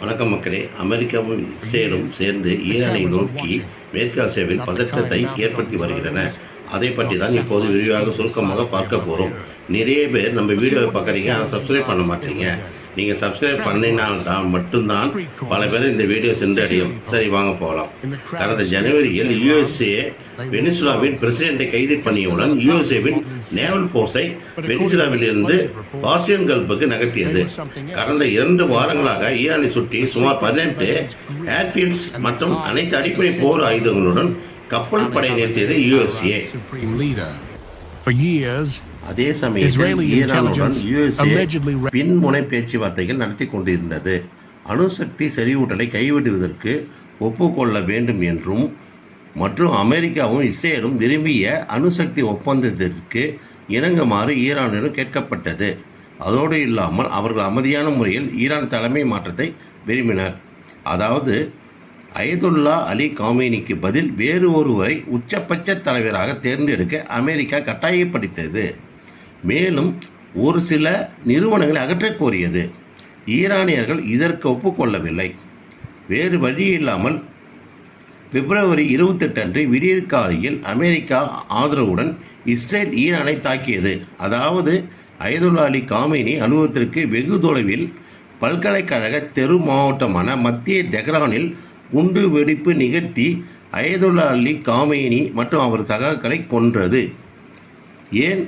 வணக்கம் மக்களே. அமெரிக்காவும் இஸ்ரேலும் சேர்ந்து ஈரானை நோக்கி மேற்கு ஆசியாவில் பதற்றத்தை ஏற்படுத்தி வருகின்றன. அதை பற்றி தான் இப்போது விரிவாக சுருக்கமாக பார்க்க போகிறோம். நிறைய பேர் நம்ம வீடியோவை பார்க்குறீங்க, ஆனால் சப்ஸ்கிரைப் பண்ண மாட்டீங்க. நீங்கள் சப்ஸ்கிரைப் பண்ணினால்தான் மட்டும்தான் பல பேர் இந்த வீடியோ சென்றடையும். சரி, வாங்க போகலாம். கடந்த ஜனவரியில் யுஎஸ்ஏ வெனிசுலாவின் பிரசிடென்ட்டை கைது பண்ணியவுடன் யுஎஸ்ஏவின் நேவல் போர்ஸை வெனிசுலாவில் இருந்து பார்சியன் கல்ஃபுக்கு நகர்த்தியது. கடந்த 2 வாரங்களாக ஈரானை சுற்றி சுமார் 18 ஏர்ஃபீல்ட்ஸ் மற்றும் அனைத்து அடிப்படை போர் ஆயுதங்களுடன் கப்பல் படை நிறுத்தியது யுஎஸ்ஏ. அதே சமயத்தில் ஈரானுடன் யுஎஸ்ஏ பின்முனை பேச்சுவார்த்தைகள் நடத்தி கொண்டிருந்தது. அணுசக்தி செறிவூட்டலை கைவிடுவதற்கு ஒப்புக்கொள்ள வேண்டும் என்றும் மற்றும் அமெரிக்காவும் இஸ்ரேலும் விரும்பிய அணுசக்தி ஒப்பந்தத்திற்கு இணங்குமாறு ஈரானிடம் கேட்கப்பட்டது. அதோடு இல்லாமல் அவர்கள் அமைதியான முறையில் ஈரான் தலைமை மாற்றத்தை விரும்பினர். அதாவது அயதுல்லா அலி காமேனிக்கு பதில் வேறு ஒருவரை உச்சபட்ச தலைவராக தேர்ந்தெடுக்க அமெரிக்கா கட்டாயப்படுத்தியது. மேலும் ஒரு சில நிறுவனங்களை அகற்றக் கோரியது. ஈரானியர்கள் இதற்கு ஒப்புக்கொள்ளவில்லை. வேறு வழி இல்லாமல் பிப்ரவரி 28 அன்று விடியற்காலையில் அமெரிக்கா ஆதரவுடன் இஸ்ரேல் ஈரானை தாக்கியது. அதாவது அயதுல்லா அலி காமேனி அலுவலகத்திற்கு வெகு தொலைவில் பல்கலைக்கழக தெரு மாவட்டமான மத்திய தெஹ்ரானில் குண்டு வெடிப்பு நிகழ்த்தி அயதுல்லா அலி காமேனி மற்றும் அவர் சகாக்களை கொன்றது. ஏன்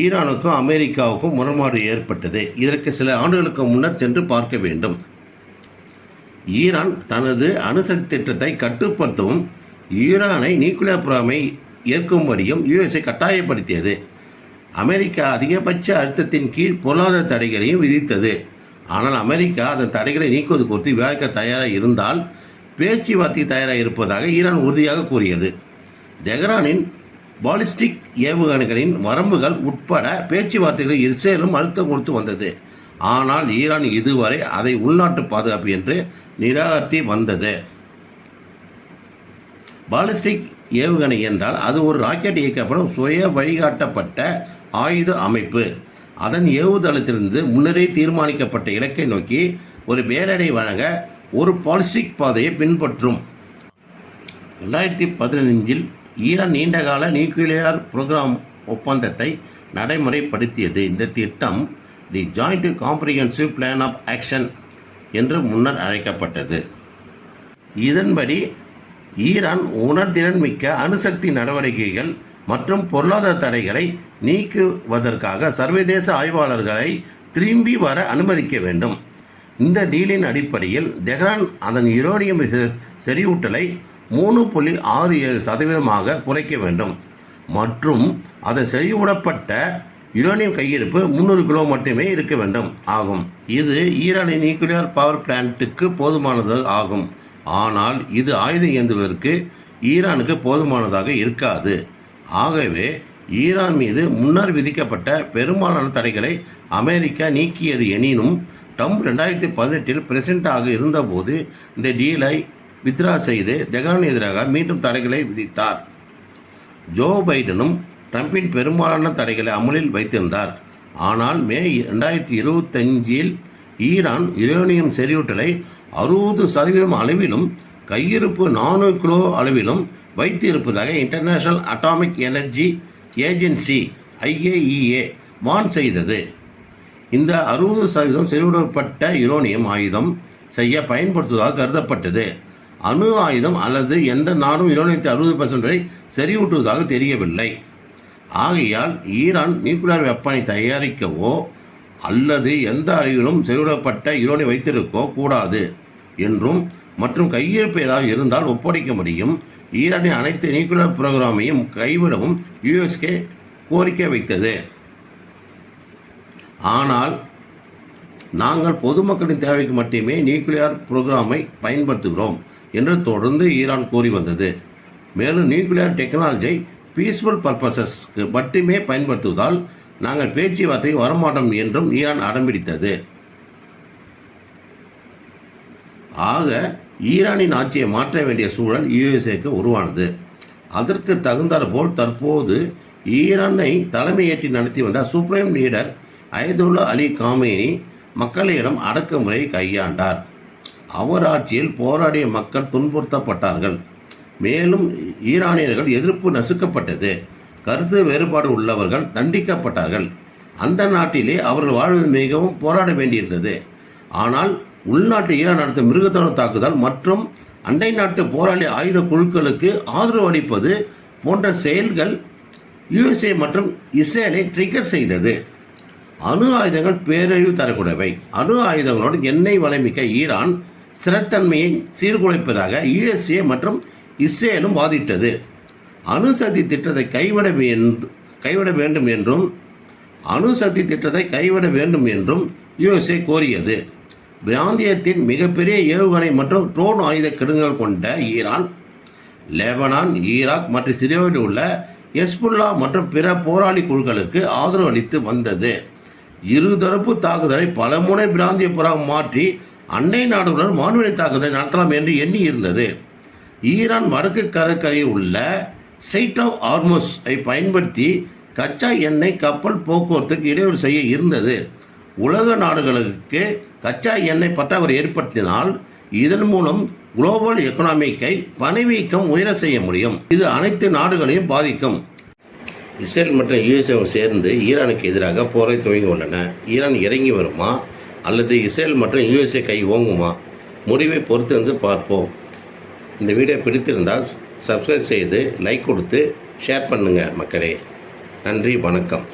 ஈரானுக்கும் அமெரிக்காவுக்கும் முரண்பாடு ஏற்பட்டது? இதற்கு சில ஆண்டுகளுக்கு முன்னர் சென்று பார்க்க வேண்டும். ஈரான் தனது அணுசக்தி திட்டத்தை கட்டுப்படுத்தவும் ஈரானை நியூக்ளியர் புரோகிராமை ஏற்கும்படியும் யுஎஸ்ஏ கட்டாயப்படுத்தியது. அமெரிக்கா அதிகபட்ச அழுத்தத்தின் கீழ் பொருளாதார தடைகளையும் விதித்தது. ஆனால் அமெரிக்கா அதன் தடைகளை நீக்குவது குறித்து விவாதிக்க தயாராக இருந்தால் பேச்சுவார்த்தை தயாராக இருப்பதாக ஈரான் உறுதியாக கூறியது. தெஹ்ரானின் பாலிஸ்டிக் ஏவுகணைகளின் வரம்புகள் உட்பட பேச்சுவார்த்தைகளில் இஸ்ரேலும் அழுத்தம் கொடுத்து வந்தது. ஆனால் ஈரான் இதுவரை அதை உள்நாட்டு பாதுகாப்பு என்று நிராகரித்து வந்தது. பாலிஸ்டிக் ஏவுகணை என்றால் அது ஒரு ராக்கெட் இயக்கப்படும் சுய வழிகாட்டப்பட்ட ஆயுத அமைப்பு. அதன் ஏவுதளத்திலிருந்து முன்னரே தீர்மானிக்கப்பட்ட இலக்கை நோக்கி ஒரு பேரடை வழங்க ஒரு பாலிஸ்டிக் பாதையை பின்பற்றும். 2015 ஈரான் நீண்டகால நியூக்ளியர் புரோகிராம் ஒப்பந்தத்தை நடைமுறைப்படுத்தியது. இந்த திட்டம் the joint comprehensive plan of action என்று முன்னர் அழைக்கப்பட்டது. இதன்படி ஈரான் உணர்திறன் மிக்க அணுசக்தி நடவடிக்கைகள் மற்றும் பொருளாதார தடைகளை நீக்குவதற்காக சர்வதேச ஆய்வாளர்களை திரும்பி வர அனுமதிக்க வேண்டும். இந்த டீலின் அடிப்படையில் தெஹ்ரான் அதன் யுரேனியம் செறிவூட்டலை 3.67% குறைக்க வேண்டும் மற்றும் அதன் செறிவூட்டப்பட்ட யுரேனியம் கையிருப்பு 300 கிலோ மட்டுமே இருக்க வேண்டும் ஆகும். இது ஈரானின் நியூக்ளியர் பவர் பிளான்ட்டுக்கு போதுமானது ஆகும். ஆனால் இது ஆயுதம் ஏந்துவதற்கு ஈரானுக்கு போதுமானதாக இருக்காது. ஆகவே ஈரான் மீது முன்னர் விதிக்கப்பட்ட பெரும்பாலான தடைகளை அமெரிக்கா நீக்கியது. எனினும் ட்ரம்ப் 2018 பிரசிடென்ட்டாக இருந்தபோது இந்த டீலை வித்ரா செய்து தெஹ்ரான் எதிராக மீண்டும் தடைகளை விதித்தார். ஜோ பைடனும் ட்ரம்பின் பெரும்பாலான தடைகளை அமலில் வைத்திருந்தார். ஆனால் மே 2025 ஈரான் யுரேனியம் செறிவூட்டலை 60% அளவிலும் கையிருப்பு 400 கிலோ அளவிலும் வைத்து இருப்பதாக international atomic energy agency IAEA வான் செய்தது. இந்த 60% செறிவூட்டப்பட்ட யுரேனியம் ஆயுதம் செய்ய பயன்படுத்துவதாக கருதப்பட்டது. அணு ஆயுதம் அல்லது எந்த நாடும் யுரேனியத்தை 60% வரை செறிவூட்டுவதாக தெரியவில்லை. ஆகையால் ஈரான் நியூக்ளியர் வெப்பனை தயாரிக்கவோ அல்லது எந்த அளவிலும் செறிவூட்டப்பட்ட யுரேனியம் வைத்திருக்கோ கூடாது என்றும் மற்றும் கையிருப்பு ஏதாவது இருந்தால் ஒப்படைக்க முடியும். ஈரானின் அனைத்து நியூக்ளியர் புரோகிராமையும் கைவிடவும் யுஎஸ்ஏ கோரிக்கை வைத்தது. ஆனால் நாங்கள் பொதுமக்களின் தேவைக்கு மட்டுமே நியூக்ளியர் புரோகிராமை பயன்படுத்துகிறோம் என்று தொடர்ந்து ஈரான் கூறி வந்தது. மேலும் நியூக்ளியர் டெக்னாலஜியை பீஸ்ஃபுல் பர்பஸஸ்க்கு மட்டுமே பயன்படுத்துவதால் நாங்கள் பேச்சுவார்த்தைக்கு வரமாட்டோம் என்றும் ஈரான் அடம்பிடித்தது. ஆக ஈரானின் ஆட்சியை மாற்ற வேண்டிய சூழல் யுஎஸ்ஏக்கு உருவானது. அதற்கு தகுந்தாற்போல் தற்போது ஈரானை தலைமையேற்றி நடத்தி வந்த supreme leader Ayatollah Ali Khamenei மக்களிடம் அடக்குமுறை கையாண்டார். அவர் ஆட்சியில் போராடிய மக்கள் துன்புறுத்தப்பட்டார்கள். மேலும் ஈரானியர்கள் எதிர்ப்பு நசுக்கப்பட்டது. கருத்து வேறுபாடு உள்ளவர்கள் தண்டிக்கப்பட்டார்கள். அந்த நாட்டிலே அவர்கள் வாழ்வது மிகவும் போராட வேண்டியிருந்தது. ஆனால் உள்நாட்டு ஈரான் நடத்த மிருகத்தன தாக்குதல் மற்றும் அண்டை நாட்டு போராளி ஆயுத குழுக்களுக்கு ஆதரவு அளிப்பது போன்ற செயல்கள் USA மற்றும் இஸ்ரேலை ட்ரிகர் செய்தது. அணு ஆயுதங்கள் பேரழிவு தரக்கூடியவை. அணு ஆயுதங்களோடு எண்ணெய் வளமிக்க ஈரான் ஸ்திரத்தன்மையை சீர்குலைப்பதாக USA மற்றும் இஸ்ரேலும் வாதிட்டது. அணுசக்தி திட்டத்தை கைவிட வேண்டும் என்றும் USA கோரியது. பிராந்தியத்தின் மிகப்பெரிய ஏவுகணை மற்றும் ட்ரோன் ஆயுத கிடங்குகள் கொண்ட ஈரான், லெபனான், ஈராக் மற்றும் சிரியாவில் உள்ள ஹெஸ்புல்லா மற்றும் பிற போராளி குழுக்களுக்கு ஆதரவு அளித்து வந்தது. இருதரப்பு தாக்குதலை பலமுறை பிராந்திய புறம் மாற்றி அண்டை நாடுகளுடன் வான்வெளி தாக்குதலை நடத்தலாம் என்று எண்ணி இருந்தது. ஈரான் வடக்கு கடற்கரையில் உள்ள ஸ்ட்ரெய்ட் ஆஃப் ஹார்முஸ் பயன்படுத்தி கச்சா எண்ணெய் கப்பல் போக்குவரத்துக்கு இடையூறு செய்ய இருந்தது. உலக நாடுகளுக்கு கச்சா எண்ணெய் பற்றாக்குறை ஏற்படுத்தினால் இதன் மூலம் குளோபல் எக்கனாமிக்கை பணவீக்கம் உயர செய்ய முடியும். இது அனைத்து நாடுகளையும் பாதிக்கும். இஸ்ரேல் மற்றும் USA சேர்ந்து ஈரானுக்கு எதிராக போரை துவங்கி உள்ளன. ஈரான் இறங்கி வருமா அல்லது இஸ்ரேல் மற்றும் USA கை ஓங்குமா? முடிவை பொறுத்து வந்து பார்ப்போம். இந்த வீடியோ பிடித்திருந்தால் சப்ஸ்கிரைப் செய்து லைக் கொடுத்து ஷேர் பண்ணுங்கள் மக்களே. நன்றி, வணக்கம்.